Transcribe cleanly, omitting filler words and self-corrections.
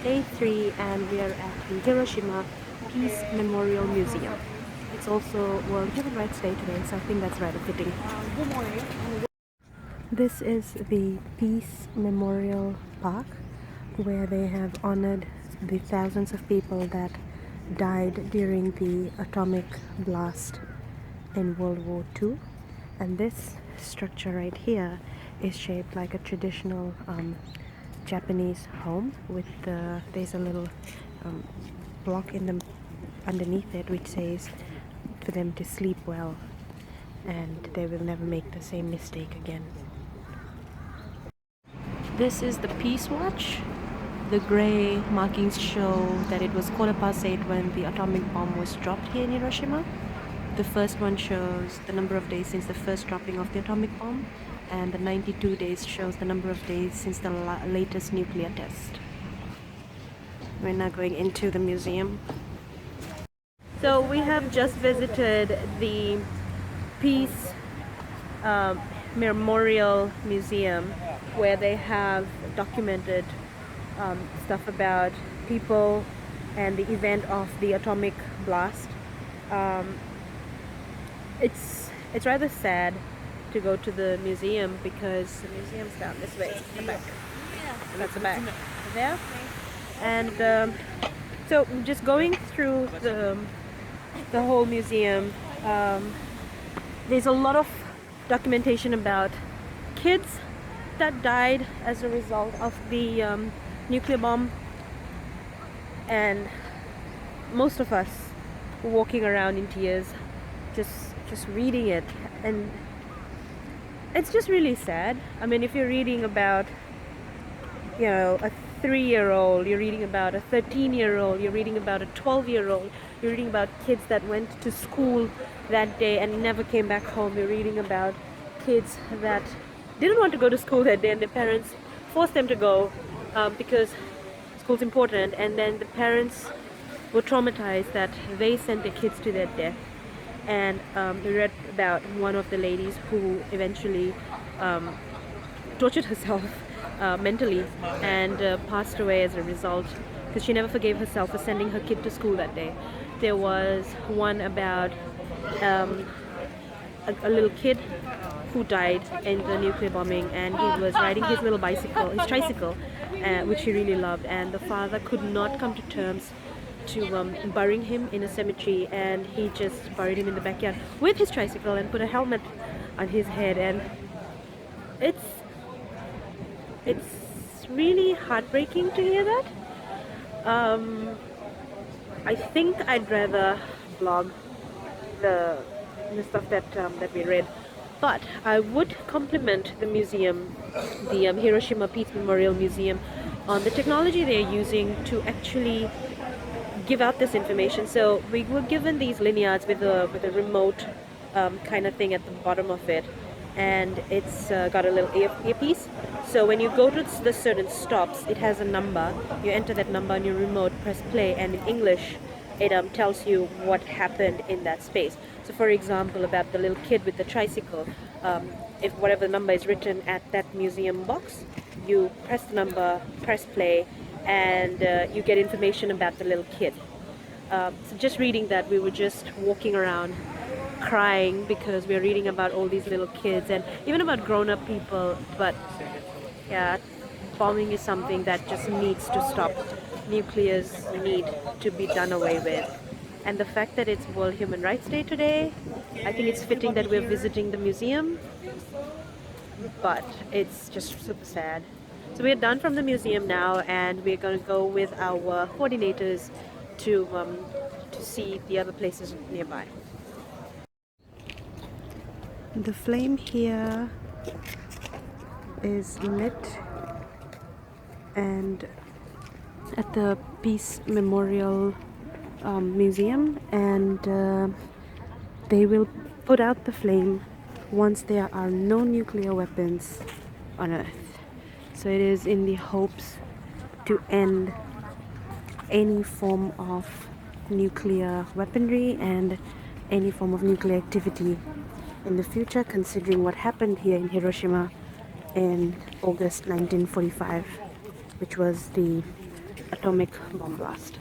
Day 3, and we are at the Hiroshima Peace Memorial Museum. It's also World Human Rights Day today, so I think that's rather fitting. Good morning. This is the Peace Memorial Park, where they have honored the thousands of people that died during the atomic blast in World War II. And this structure right here is shaped like a traditional Japanese home with there's a little um, block in the underneath it which says for them to sleep well and they will never make the same mistake again. This is the Peace Watch. The gray markings show that it was 8:15 when the atomic bomb was dropped here in Hiroshima. The first one shows the number of days since the first dropping of the atomic bomb, and the 92 days shows the number of days since the latest nuclear test. We're now going into the museum. So we have just visited the Peace Memorial Museum, where they have documented stuff about people and the event of the atomic blast. It's rather sad to go to the museum because the museum's down this way. The back. That's the back. There. And so just going through the whole museum, there's a lot of documentation about kids that died as a result of the nuclear bomb, and most of us walking around in tears just reading it, and it's just really sad. I mean, if you're reading about, you know, a 3-year-old, you're reading about a 13-year-old, you're reading about a 12-year-old, you're reading about kids that went to school that day and never came back home, you're reading about kids that didn't want to go to school that day and their parents forced them to go because school's important, and then the parents were traumatized that they sent their kids to their death. And we read about one of the ladies who eventually tortured herself mentally and passed away as a result because she never forgave herself for sending her kid to school that day. There was one about a little kid who died in the nuclear bombing, and he was riding his little bicycle, his tricycle, which he really loved, and the father could not come to terms to burying him in a cemetery, and he just buried him in the backyard with his tricycle and put a helmet on his head. And it's really heartbreaking to hear that. I think I'd rather blog the stuff that we read, but I would compliment the museum, the Hiroshima Peace Memorial Museum, on the technology they're using to actually give out this information. So we were given these lanyards with a remote kind of thing at the bottom of it, and it's got a little earpiece. So when you go to the certain stops, it has a number. You enter that number on your remote, press play, and in English it tells you what happened in that space. So for example, about the little kid with the tricycle, if whatever number is written at that museum box, you press the number, press play, and you get information about the little kid. So just reading that, we were just walking around crying because we're reading about all these little kids and even about grown-up people. But yeah, bombing is something that just needs to stop. Nuclears need to be done away with. And the fact that it's World Human Rights Day today, I think it's fitting that we're visiting the museum, but it's just super sad. So we're done from the museum now, and we're going to go with our coordinators to see the other places nearby. The flame here is lit, and at the Peace Memorial Museum, and they will put out the flame once there are no nuclear weapons on Earth. So it is in the hopes to end any form of nuclear weaponry and any form of nuclear activity in the future, considering what happened here in Hiroshima in August 1945, which was the atomic bomb blast.